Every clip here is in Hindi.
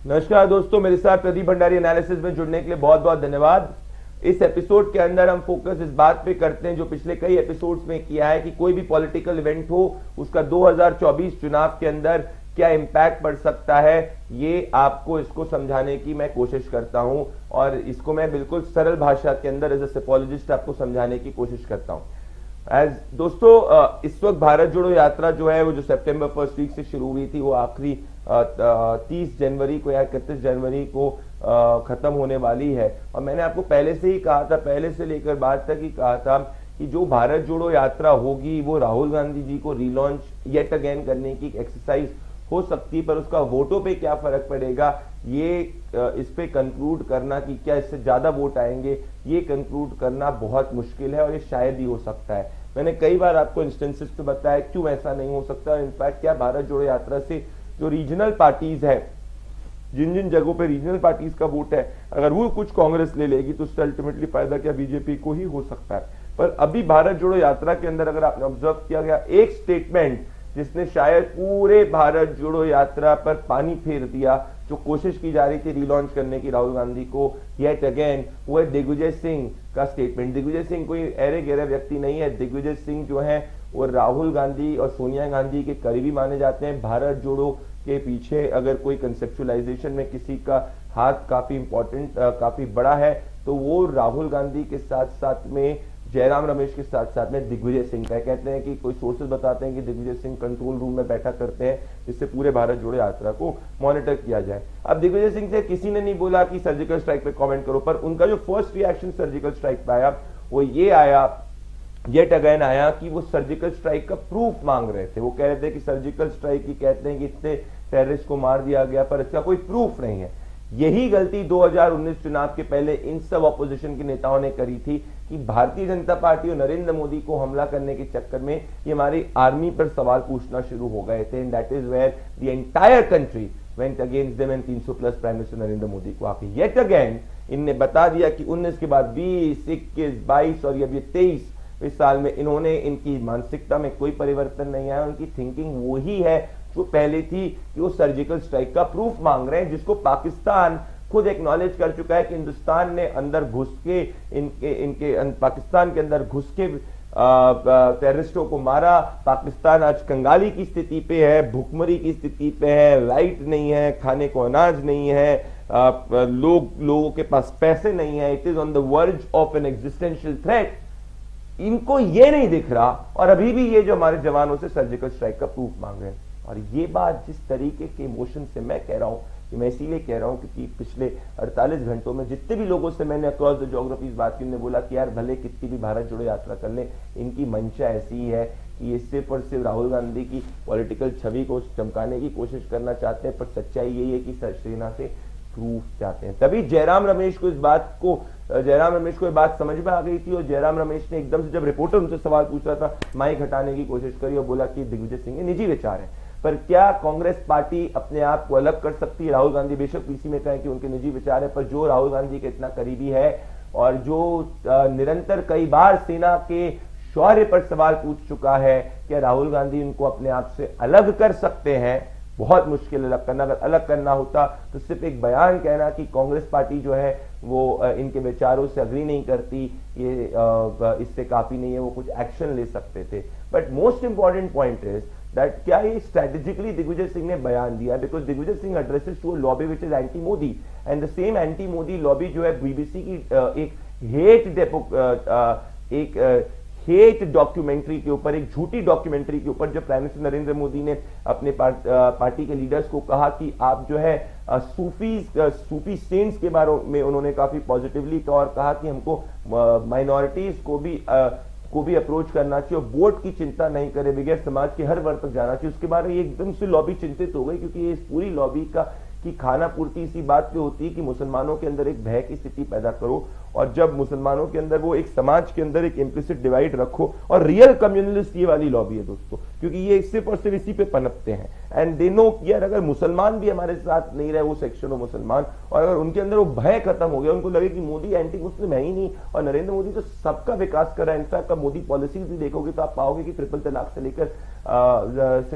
नमस्कार दोस्तों, मेरे साथ प्रदीप भंडारी एनालिसिस में जुड़ने के लिए बहुत बहुत धन्यवाद। इस एपिसोड के अंदर हम फोकस इस बात पे करते हैं जो पिछले कई एपिसोड्स में किया है कि कोई भी पॉलिटिकल इवेंट हो उसका 2024 चुनाव के अंदर क्या इंपैक्ट पड़ सकता है, ये आपको इसको समझाने की मैं कोशिश करता हूं और इसको मैं बिल्कुल सरल भाषा के अंदर एज ए सेफोलॉजिस्ट आपको समझाने की कोशिश करता हूं। दोस्तों, इस वक्त भारत जोड़ो यात्रा जो है वो जो सितंबर फर्स्ट वीक से शुरू हुई थी वो आखिरी 30 जनवरी को या 31 जनवरी को खत्म होने वाली है। और मैंने आपको पहले से ही कहा था, पहले से लेकर बाद तक ही कहा था कि जो भारत जोड़ो यात्रा होगी वो राहुल गांधी जी को रिलॉन्च येट अगेन करने की एक्सरसाइज हो सकती, पर उसका वोटों पे क्या फर्क पड़ेगा ये इस पे कंक्लूड करना कि क्या इससे ज्यादा वोट आएंगे, ये कंक्लूड करना बहुत मुश्किल है और ये शायद ही हो सकता है। मैंने कई बार आपको इंस्टेंसेस पे बताया क्यों ऐसा नहीं हो सकता और इनफैक्ट क्या भारत जोड़ो यात्रा से जो रीजनल पार्टीज है, जिन जिन जगहों पे रीजनल पार्टीज का वोट है, अगर वो कुछ कांग्रेस ले लेगी तो उससे अल्टीमेटली फायदा क्या बीजेपी को ही हो सकता है। पर अभी भारत जोड़ो यात्रा के अंदर अगर आपने ऑब्जर्व किया गया एक स्टेटमेंट जिसने शायद पूरे भारत जोड़ो यात्रा पर पानी फेर दिया, जो कोशिश की जा रही थी रिलॉन्च करने की राहुल गांधी को येट अगेन, वो है दिग्विजय सिंह का स्टेटमेंट। दिग्विजय सिंह कोई अरे गहरे व्यक्ति नहीं है। दिग्विजय सिंह जो है वो राहुल गांधी और सोनिया गांधी के करीबी माने जाते हैं। भारत जोड़ो के पीछे अगर कोई कंसेप्चुअलाइजेशन में किसी का हाथ काफी इंपॉर्टेंट, काफी बड़ा है तो वो राहुल गांधी के साथ साथ में जयराम रमेश के साथ साथ में दिग्विजय सिंह का। कहते हैं कि कोई सोर्सेज बताते हैं कि दिग्विजय सिंह कंट्रोल रूम में बैठा करते हैं जिससे पूरे भारत जोड़ो यात्रा को मॉनिटर किया जाए। अब दिग्विजय सिंह से किसी ने नहीं बोला कि सर्जिकल स्ट्राइक पे कमेंट करो, पर उनका जो फर्स्ट रिएक्शन सर्जिकल स्ट्राइक पे आया वो ये आया, येट अगेन आया कि वो सर्जिकल स्ट्राइक का प्रूफ मांग रहे थे। वो कह रहे थे कि सर्जिकल स्ट्राइक की कहते हैं कि इतने टेररिस्ट को मार दिया गया पर इसका कोई प्रूफ नहीं है। यही गलती 2019 चुनाव के पहले इन सब ऑपोजिशन के नेताओं ने करी थी कि भारतीय जनता पार्टी और नरेंद्र मोदी को हमला करने के चक्कर में ये हमारी आर्मी पर सवाल पूछना शुरू हो गए थे। And that is where the entire country went against them and 300+ prime minister Narendra Modi को आके येट अगेन इनने बता दिया कि 19 के बाद 20, 21, 22 और ये 23 इस साल में इन्होंने इनकी मानसिकता में कोई परिवर्तन नहीं आया। उनकी थिंकिंग वही है जो पहले थी कि वो सर्जिकल स्ट्राइक का प्रूफ मांग रहे हैं, जिसको पाकिस्तान खुद एक्नॉलेज कर चुका है कि हिंदुस्तान ने अंदर घुस के इनके पाकिस्तान के अंदर घुस के टेररिस्टों को मारा। पाकिस्तान आज कंगाली की स्थिति पे है, भुखमरी की स्थिति पे है, लाइट नहीं है, खाने को अनाज नहीं है, लोगों के पास पैसे नहीं है। It is on the verge of N existential threat. इनको ये नहीं दिख रहा और अभी भी ये जो हमारे जवानों से सर्जिकल स्ट्राइक का प्रूफ मांग रहे हैं। और ये बात जिस तरीके के इमोशन से मैं कह रहा हूं कि मैं इसीलिए कह रहा हूं क्योंकि पिछले 48 घंटों में जितने भी लोगों से मैंने अक्रॉस द ज्योग्राफीज बात की, उन्होंने बोला कि यार भले कितनी भी भारत जोड़ो यात्रा कर ले, इनकी मंशा ऐसी है कि ये सिर्फ और सिर्फ राहुल गांधी की पॉलिटिकल छवि को चमकाने की कोशिश करना चाहते हैं, पर सच्चाई यही है कि शिवसेना से प्रूफ चाहते हैं। तभी जयराम रमेश को ये बात समझ में आ गई थी और जयराम रमेश ने एकदम से जब रिपोर्टर उनसे सवाल पूछ रहा था माइक हटाने की कोशिश करी और बोला कि दिग्विजय सिंह के निजी विचार है। पर क्या कांग्रेस पार्टी अपने आप को अलग कर सकती है? राहुल गांधी बेशक पीसी में कहें कि उनके निजी विचार है, पर जो राहुल गांधी के इतना करीबी है और जो निरंतर कई बार सेना के शौर्य पर सवाल पूछ चुका है, क्या राहुल गांधी उनको अपने आप से अलग कर सकते हैं? बहुत मुश्किल अलग करना। अगर अलग करना होता तो सिर्फ एक बयान कहना कि कांग्रेस पार्टी जो है वो इनके विचारों से अग्री नहीं करती, ये इससे काफी नहीं है, वो कुछ एक्शन ले सकते थे। But most important point is that क्या ये स्ट्रेटेजिकली दिग्विजय सिंह ने बयान दिया, because Digvijay Singh addresses to a lobby which is anti Modi and the same anti Modi lobby जो है बीबीसी की एक हेट डॉक्यूमेंट्री के ऊपर, एक झूठी डॉक्यूमेंट्री के ऊपर, जब प्राइम मिनिस्टर नरेंद्र मोदी ने अपने पार्टी के लीडर्स को कहा कि आप जो है सूफी सेंट्स के बारे में उन्होंने काफी पॉजिटिवली कहा और कहा कि हमको माइनॉरिटीज को भी अप्रोच करना चाहिए और वोट की चिंता नहीं करे, बगैर समाज के हर वर्ग तक जाना चाहिए। उसके बारे में एकदम से लॉबी चिंतित हो गई क्योंकि इस पूरी लॉबी की खाना पूर्ति इसी बात पे होती है कि मुसलमानों के अंदर एक भय की स्थिति पैदा करो और जब मुसलमानों के अंदर वो एक समाज के अंदर एक इम्प्लिसिट डिवाइड रखो, और रियल कम्युनलिस्ट ये वाली लॉबी है दोस्तों, क्योंकि ये सिर्फ और सिर्फ इसी पे पनपते हैं। एंड दे नो कि यार अगर मुसलमान भी हमारे साथ नहीं रहे, वो सेक्शन ऑफ मुसलमान, और अगर उनके अंदर वो भय खत्म हो गया, उनको लगे कि मोदी एंटी मुस्लिम है ही नहीं और नरेंद्र मोदी तो सबका विकास कर रहा है। इनफैक्ट आप मोदी पॉलिसीज भी देखोगे तो आप पाओगे कि ट्रिपल तलाक से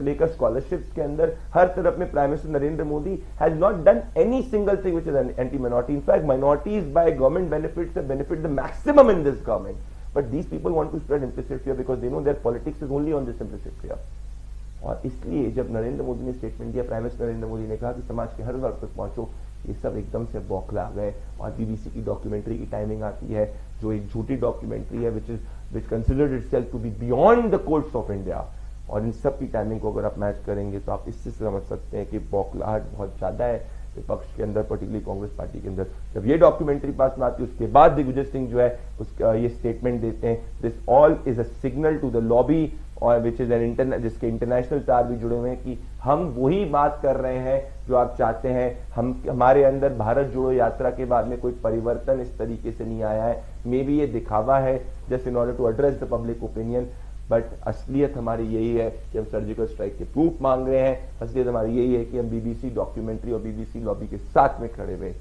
लेकर स्कॉलरशिप्स के अंदर हर तरफ में prime minister Narendra Modi has not done any single thing which is anti minority. In fact minorities by government benefits have benefit the maximum in this government, but these people want to spread implicit fear because they know their politics is only on this implicit fear. और इसलिए जब नरेंद्र मोदी ने स्टेटमेंट दिया, प्राइम मिनिस्टर नरेंद्र मोदी ने कहा कि समाज के हर वर्ग तक पहुंचो, ये सब एकदम से बौखला गए। और बीबीसी की डॉक्यूमेंट्री की टाइमिंग आती है जो एक झूठी डॉक्यूमेंट्री है which considered itself to be beyond the courts of India, और इन सब की टाइमिंग को अगर आप मैच करेंगे तो आप इससे समझ सकते हैं कि बौखलाहट बहुत ज्यादा है विपक्ष के अंदर, पर्टिकुलरली कांग्रेस पार्टी के अंदर। जब ये डॉक्यूमेंट्री पास में आती है उसके बाद दिग्विजय सिंह जो है उसका ये स्टेटमेंट देते हैं, this all is a signal to the lobby, और विच इज एन जिसके इंटरनेशनल तार भी जुड़े हुए हैं कि हम वही बात कर रहे हैं जो आप चाहते हैं। हमारे अंदर भारत जोड़ो यात्रा के बाद में कोई परिवर्तन इस तरीके से नहीं आया है। मे बी ये दिखावा है just in order to address the public opinion, but असलियत हमारी यही है कि हम सर्जिकल स्ट्राइक के प्रूफ मांग रहे हैं। असलियत हमारी यही है कि हम बीबीसी डॉक्यूमेंट्री और बीबीसी लॉबी के साथ में खड़े हुए।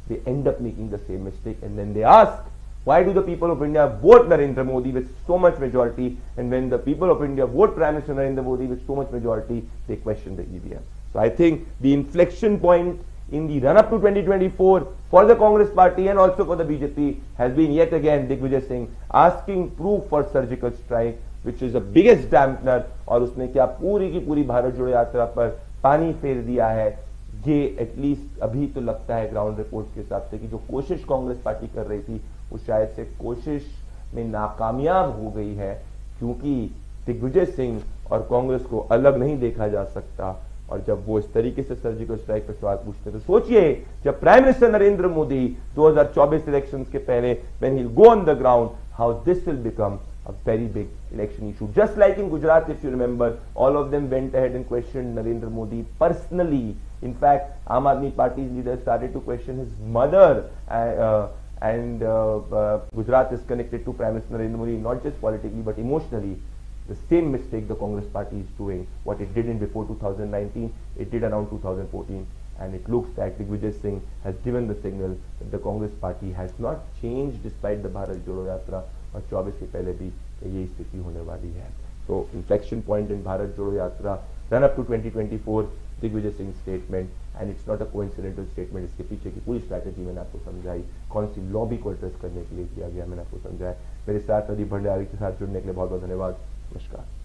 They end up making the same mistake and then they ask why do the people of India vote Narendra Modi with so much majority, and when the people of India vote Prime Minister Narendra Modi with so much majority, they question the EVM. So I think the inflection point in the run up to 2024 for the Congress party and also for the BJP has been yet again Digvijay Singh asking proof for surgical strike, which is the biggest dampener, और उसने क्या पूरी की पूरी भारत जोड़ो यात्रा पर पानी फेर दिया है। ये एटलीस्ट अभी तो लगता है ग्राउंड रिपोर्ट के हिसाब से कि जो कोशिश कांग्रेस पार्टी कर रही थी वो शायद से कोशिश में नाकामयाब हो गई है, क्योंकि दिग्विजय सिंह और कांग्रेस को अलग नहीं देखा जा सकता। और जब वो इस तरीके से सर्जिकल स्ट्राइक पर सवाल पूछते हैं तो सोचिए जब prime minister Narendra Modi 2024 elections के पहले when he will go on the ground, how this will become a very big election issue. Just like in Gujarat, if you remember, all of them went ahead and questioned Narendra Modi personally. In fact, Aam Aadmi Party's leaders started to question his mother, and Gujarat is connected to Prime Minister Narendra Modi not just politically but emotionally. The same mistake the Congress Party is doing. What it did in before 2019, it did around 2014. And it looks that Digvijay Singh has given the signal that the Congress Party has not changed despite the Bharat Jodo Yatra, और 24 के पहले भी यही स्थिति होने वाली है। So inflection point in Bharat Jodo Yatra, run up to 2024, Digvijay Singh statement, and it's not a coincidental statement. इसके पीछे की पूरी स्ट्रैटेजी मैंने आपको समझाई, कौन सी लॉबी को एड्रेस करने के लिए किया गया मैंने आपको समझाया। मेरे साथ अली भंडारी के साथ जुड़ने के लिए बहुत बहुत धन्यवाद। नमस्कार।